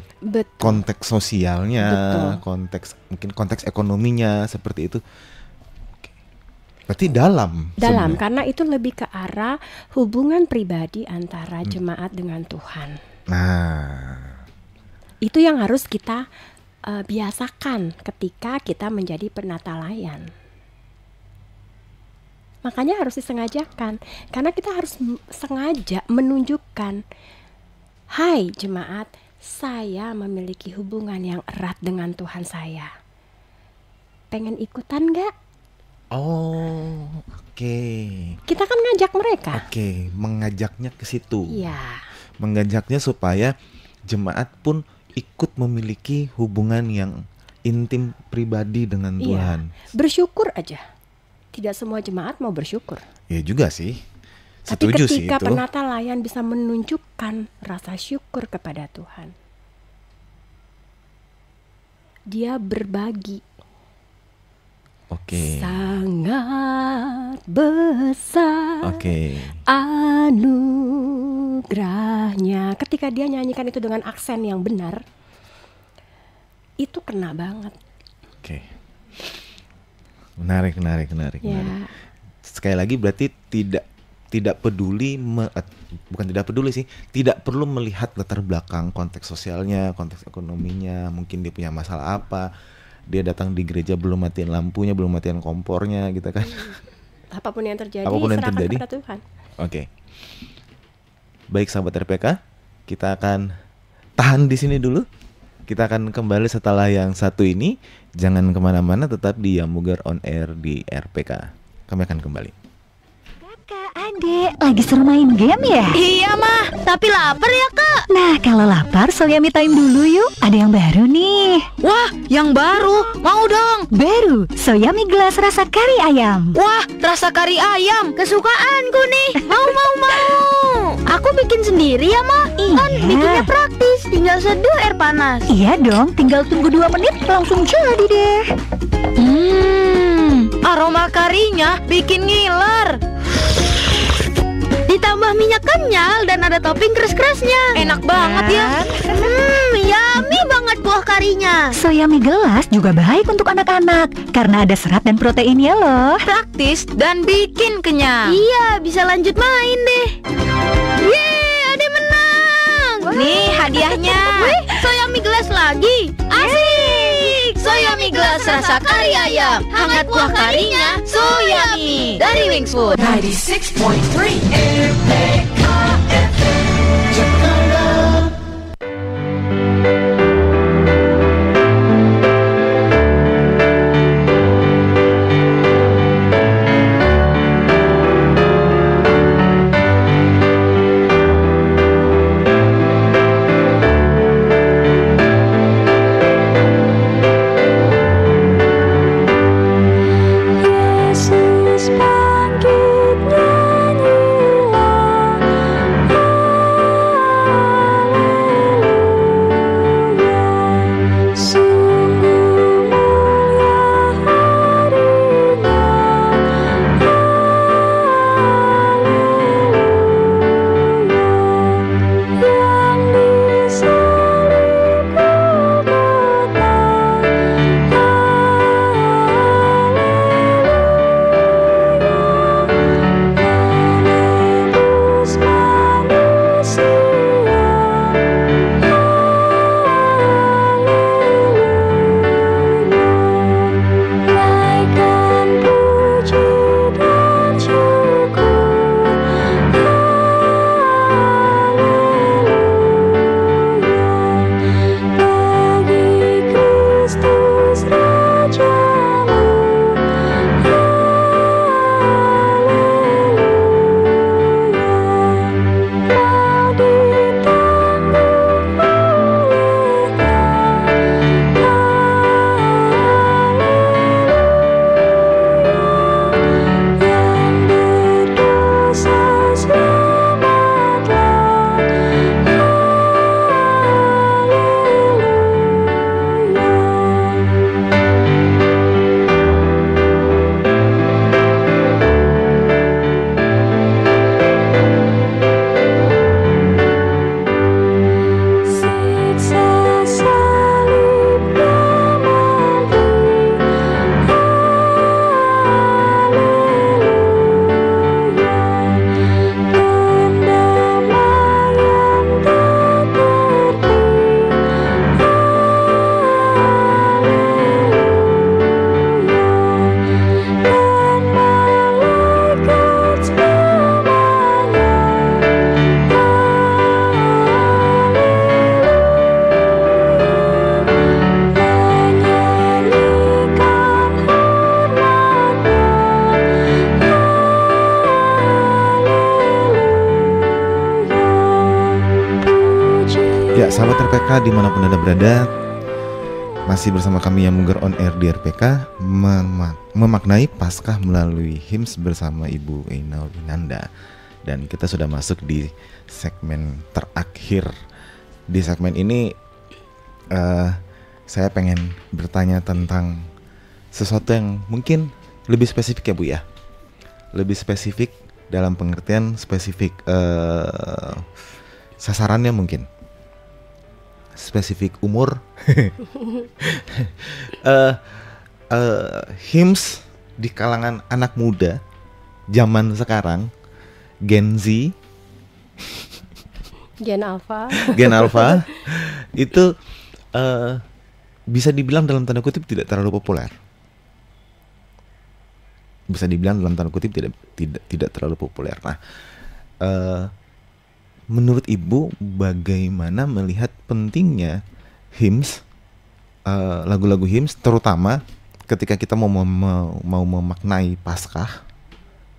konteks sosialnya, konteks ekonominya seperti itu. Berarti dalam sebenarnya. karena itu lebih ke arah hubungan pribadi antara jemaat dengan Tuhan. Nah, Itu yang harus kita biasakan ketika kita menjadi penata layan. Makanya harus disengajakan, karena kita harus sengaja menunjukkan, hai jemaat, saya memiliki hubungan yang erat dengan Tuhan saya. Pengen ikutan gak? oh, oke. Kita kan ngajak mereka. Oke, mengajaknya ke situ. Iya. Mengajaknya supaya jemaat pun ikut memiliki hubungan yang intim pribadi dengan Tuhan. Bersyukur aja. Tidak semua jemaat mau bersyukur. Ya juga sih. Tapi Setuju sih ketika itu. penata layan bisa menunjukkan rasa syukur kepada Tuhan, dia berbagi. Oke. Sangat besar Oke. anugerahnya. Ketika dia nyanyikan itu dengan aksen yang benar, itu kena banget. Oke. Menarik. Ya. Sekali lagi berarti tidak peduli bukan tidak peduli sih, tidak perlu melihat latar belakang konteks sosialnya, konteks ekonominya, mungkin dia punya masalah apa. Dia datang di gereja belum matiin lampunya, belum matiin kompornya gitu kan. Apapun yang terjadi, Apapun yang serahkan terjadi. kepada Tuhan. Oke. Baik sahabat RPK, kita akan tahan di sini dulu. Kita akan kembali setelah yang satu ini. Jangan kemana-mana, tetap di Yamugar On Air di RPK. Kami akan kembali. Kak, adek, lagi seru main game ya? Iya mah, tapi lapar ya kak. Nah, kalau lapar, Soyami time dulu yuk. Ada yang baru nih. Wah, yang baru, mau dong. Baru, Soyami gelas rasa kari ayam. Wah, rasa kari ayam, kesukaanku nih. Mau. Aku bikin sendiri ya mah. Iya. Kan bikinnya praktis, tinggal seduh air panas. Iya dong, tinggal tunggu 2 menit langsung jadi deh. Aroma karinya bikin ngiler. Ditambah minyak kenyal dan ada topping keras-kerasnya. Enak banget ya. Yummy banget buah karinya. Soyami gelas juga baik untuk anak-anak karena ada serat dan proteinnya loh. Praktis dan bikin kenyang. Iya, bisa lanjut main deh. Yeay, Ade menang. Nih hadiahnya. Wih, Soyami gelas lagi. Asik. Soyami gelas rasa kari ayam. Hangat buah karinya Soyami dari Wings Food. 96.3 RPK FM Jakarta. Yesus bangkit, nyanyilah Ya, sahabat RPK dimanapun Anda berada, masih bersama kami yang Munggar on air di RPK memaknai Paskah melalui hymns bersama Ibu Ina Winanda. Dan kita sudah masuk di segmen terakhir. Di segmen ini saya pengen bertanya tentang sesuatu yang mungkin lebih spesifik ya Bu ya. Lebih spesifik dalam pengertian spesifik sasarannya mungkin. Spesifik umur. Hymns di kalangan anak muda zaman sekarang, Gen Z, Gen Alpha itu bisa dibilang dalam tanda kutip tidak terlalu populer. Bisa dibilang dalam tanda kutip tidak terlalu populer. Nah, menurut Ibu bagaimana melihat pentingnya hymns, lagu-lagu hymns, terutama ketika kita mau memaknai Paskah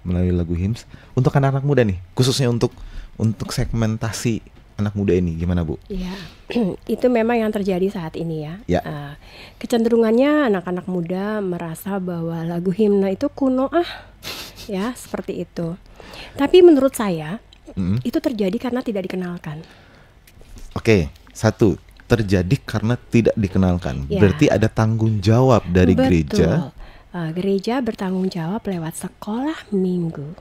melalui lagu hymns untuk anak-anak muda nih, khususnya untuk segmentasi anak muda ini, gimana Bu? Ya, itu memang yang terjadi saat ini ya. Ya. Kecenderungannya anak-anak muda merasa bahwa lagu himne itu kuno ya seperti itu. Tapi menurut saya itu terjadi karena tidak dikenalkan. Oke, satu, terjadi karena tidak dikenalkan. Ya. Berarti ada tanggung jawab dari gereja. Gereja bertanggung jawab lewat sekolah minggu.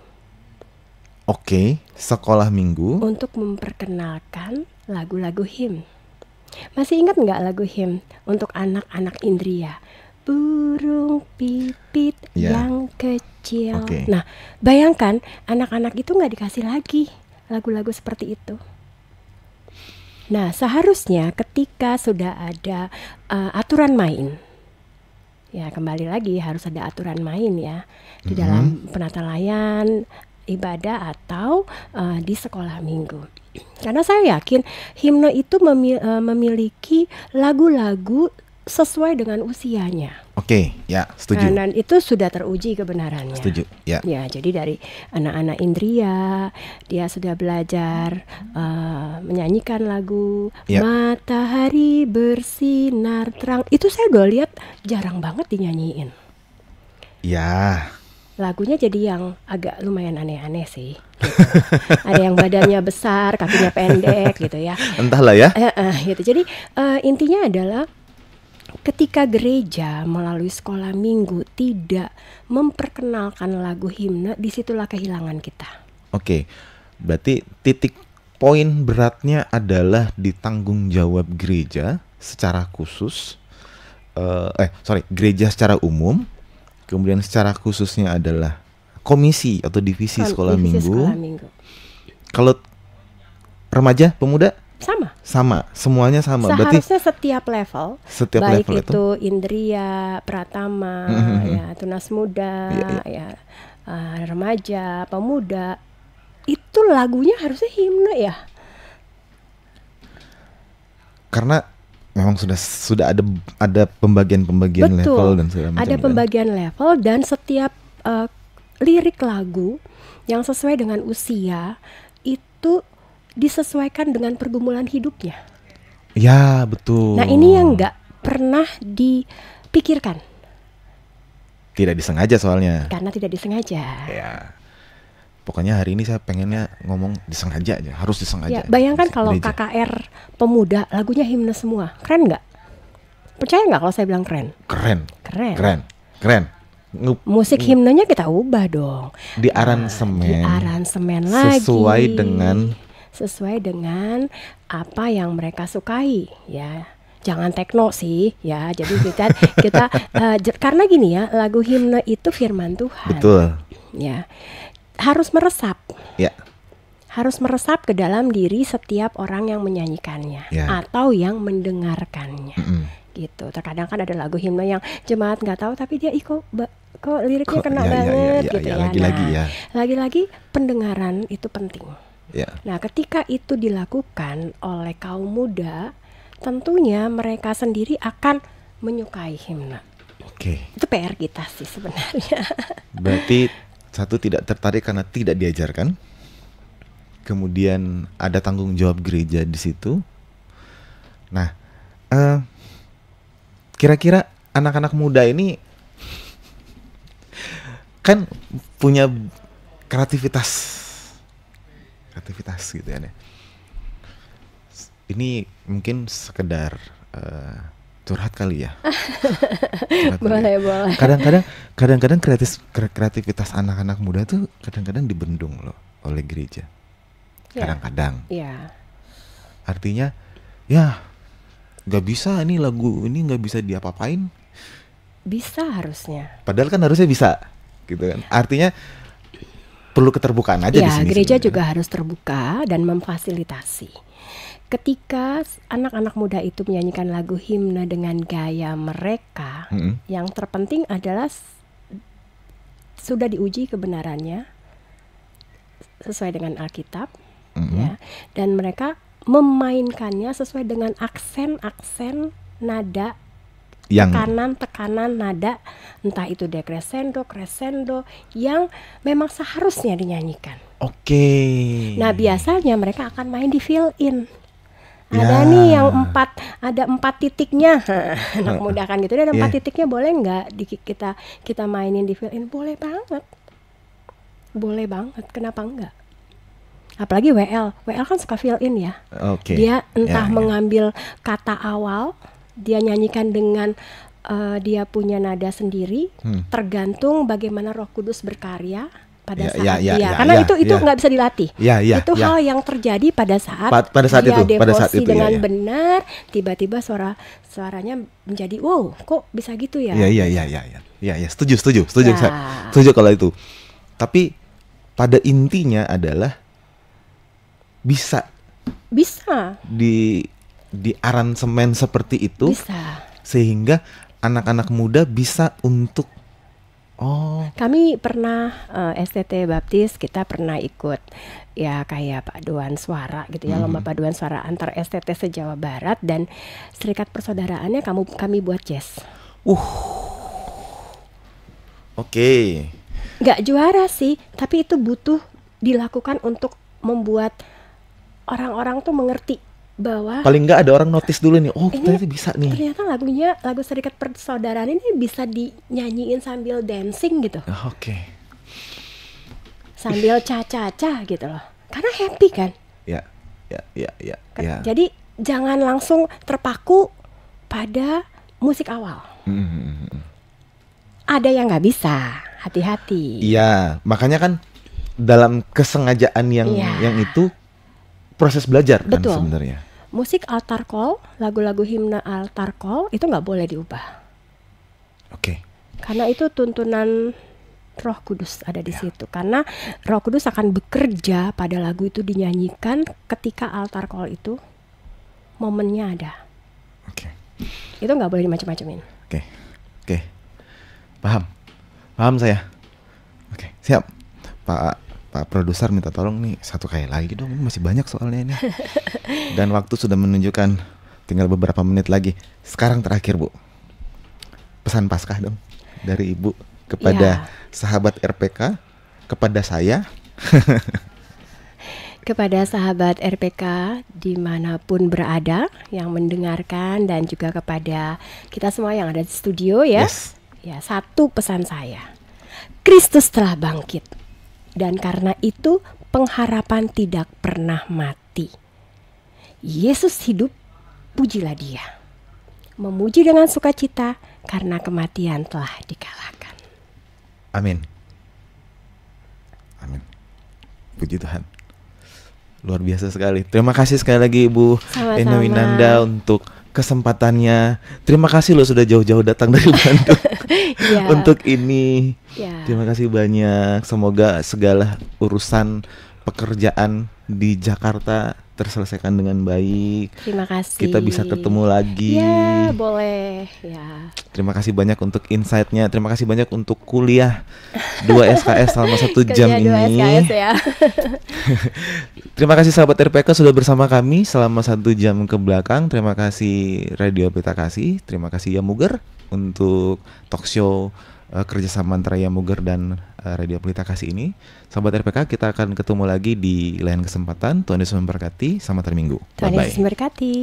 Oke, sekolah minggu untuk memperkenalkan lagu-lagu hymn. Masih ingat nggak lagu hymn untuk anak-anak Indria? Burung pipit yang kecil. Okay. Nah, bayangkan anak-anak itu nggak dikasih lagi lagu-lagu seperti itu. Nah, seharusnya ketika sudah ada aturan main, ya kembali lagi harus ada aturan main ya di dalam penata-layan ibadah atau di sekolah minggu. Karena saya yakin himne itu memiliki lagu-lagu sesuai dengan usianya. Oke, ya setuju. Dan itu sudah teruji kebenarannya. Setuju, ya. Ya, jadi dari anak-anak Indria dia sudah belajar menyanyikan lagu Matahari bersinar terang. Itu saya udah lihat jarang banget dinyanyiin. Ya. Lagunya jadi yang agak lumayan aneh-aneh sih. Gitu. Ada yang badannya besar, kakinya pendek gitu ya. Entahlah ya. Gitu. Jadi intinya adalah ketika gereja melalui sekolah minggu tidak memperkenalkan lagu himne, disitulah kehilangan kita. Oke, berarti titik poin beratnya adalah di tanggung jawab gereja secara khusus. Gereja secara umum. Kemudian secara khususnya adalah komisi atau divisi sekolah minggu. Kalau remaja, pemuda? Sama, semuanya sama. Seharusnya setiap level, baik level itu Indria, Pratama, ya, Tunas Muda, remaja, pemuda, itu lagunya harusnya himne ya. Karena memang sudah ada pembagian level dan segala macam. Ada pembagian level dan setiap lirik lagu yang sesuai dengan usia itu disesuaikan dengan pergumulan hidupnya. Ya, betul. Nah, ini yang nggak pernah dipikirkan. Tidak disengaja soalnya. Karena tidak disengaja. Ya. Pokoknya hari ini saya pengennya ngomong disengaja aja, harus disengaja. Ya, bayangkan kalau KKR pemuda lagunya himne semua, keren nggak? Percaya nggak kalau saya bilang keren? Keren. Musik himnenya kita ubah dong. Di aransemen lagi. Sesuai dengan apa yang mereka sukai, ya. Jangan tekno sih, ya. Jadi kita karena gini ya, lagu himne itu firman Tuhan. Betul. Ya. Harus meresap. Ya. Harus meresap ke dalam diri setiap orang yang menyanyikannya atau yang mendengarkannya. Gitu. Terkadang kan ada lagu himne yang jemaat nggak tahu tapi dia kok liriknya kena banget gitu ya. Lagi-lagi pendengaran itu penting. Ya. Nah, ketika itu dilakukan oleh kaum muda, tentunya mereka sendiri akan menyukai himne. Oke. Itu PR kita sih sebenarnya. Berarti satu, tidak tertarik karena tidak diajarkan. Kemudian ada tanggung jawab gereja di situ. Nah, kira-kira anak-anak muda ini kan punya kreativitas gitu ya. Ini mungkin sekedar curhat kali ya. Boleh. Kadang-kadang kreativitas anak-anak muda tuh kadang-kadang dibendung loh oleh gereja. Kadang-kadang. Iya. Artinya ya nggak bisa, ini lagu ini nggak bisa diapa-apain. Bisa harusnya. Padahal kan harusnya bisa, gitu kan. Artinya perlu keterbukaan aja di sini. Gereja sebenarnya juga harus terbuka dan memfasilitasi. Ketika anak-anak muda itu menyanyikan lagu himne dengan gaya mereka, yang terpenting adalah sudah diuji kebenarannya sesuai dengan Alkitab, ya, dan mereka memainkannya sesuai dengan aksen-aksen nada, tekanan nada, entah itu decrescendo, crescendo, yang memang seharusnya dinyanyikan. Oke. Nah, biasanya mereka akan main di fill in. Ada nih yang 4 titiknya. Anak muda kan gitu, ada 4 titiknya, boleh nggak kita mainin di fill in? Boleh banget. Kenapa enggak? Apalagi WL kan suka fill in ya. Dia entah mengambil kata awal, dia nyanyikan dengan dia punya nada sendiri, tergantung bagaimana Roh Kudus berkarya pada saat dia. Karena itu nggak bisa dilatih. Itu hal yang terjadi pada saat dia devosi dengan benar, tiba-tiba suaranya menjadi wow, kok bisa gitu ya? Iya, setuju kalau itu. Tapi pada intinya adalah bisa di aransemen seperti itu, sehingga anak-anak muda bisa untuk kami pernah STT Baptis, kita pernah ikut ya kayak paduan suara gitu ya, lomba paduan suara antar STT se-Jawa Barat, dan Serikat Persaudaraannya kami buat jazz. Nggak juara sih, tapi itu butuh dilakukan untuk membuat orang-orang tuh mengerti bahwa paling nggak ada orang notice dulu nih, ternyata bisa nih. Ternyata lagu Serikat Persaudaraan ini bisa dinyanyiin sambil dancing gitu. Sambil ca-ca-ca gitu loh. Karena happy kan? Ya. Jadi jangan langsung terpaku pada musik awal. Ada yang nggak bisa, hati-hati. Iya, makanya kan dalam kesengajaan yang itu proses belajar kan sebenarnya. Musik altar call, lagu-lagu himne altar call itu nggak boleh diubah. Karena itu tuntunan Roh Kudus ada di situ. Karena Roh Kudus akan bekerja pada lagu itu dinyanyikan ketika altar call itu momennya ada. Itu nggak boleh dimacam-macamin. Paham saya. Siap. Pak produser minta tolong nih satu kali lagi dong, masih banyak soalnya ini. Dan waktu sudah menunjukkan tinggal beberapa menit lagi. Sekarang terakhir, Bu. Pesan Paskah dong dari Ibu kepada sahabat RPK, kepada saya. Kepada sahabat RPK dimanapun berada yang mendengarkan, dan juga kepada kita semua yang ada di studio ya. Ya, satu pesan saya. Kristus telah bangkit. Dan karena itu pengharapan tidak pernah mati. Yesus hidup, pujilah Dia. Memuji dengan sukacita karena kematian telah dikalahkan. Amin. Puji Tuhan. Luar biasa sekali. Terima kasih sekali lagi Ibu Ena Winanda untuk kesempatannya. Terima kasih loh sudah jauh-jauh datang dari Bandung untuk ini. Terima kasih banyak. Semoga segala urusan pekerjaan di Jakarta terselesaikan dengan baik. Terima kasih. Kita bisa ketemu lagi. Ya, boleh. Ya. Terima kasih banyak untuk insight-nya. Terima kasih banyak untuk kuliah 2 SKS selama 1 jam ini. 2 SKS ya. Terima kasih sahabat RPK sudah bersama kami selama 1 jam ke belakang. Terima kasih Radio Pelita Kasih. Terima kasih Yamuger untuk talk show kerjasama antara Yamuger dan Radio Pelita Kasih ini. Sahabat RPK, kita akan ketemu lagi di lain kesempatan. Tuhan Yesus memberkati. Selamat hari Minggu. Tuhan Yesus memberkati.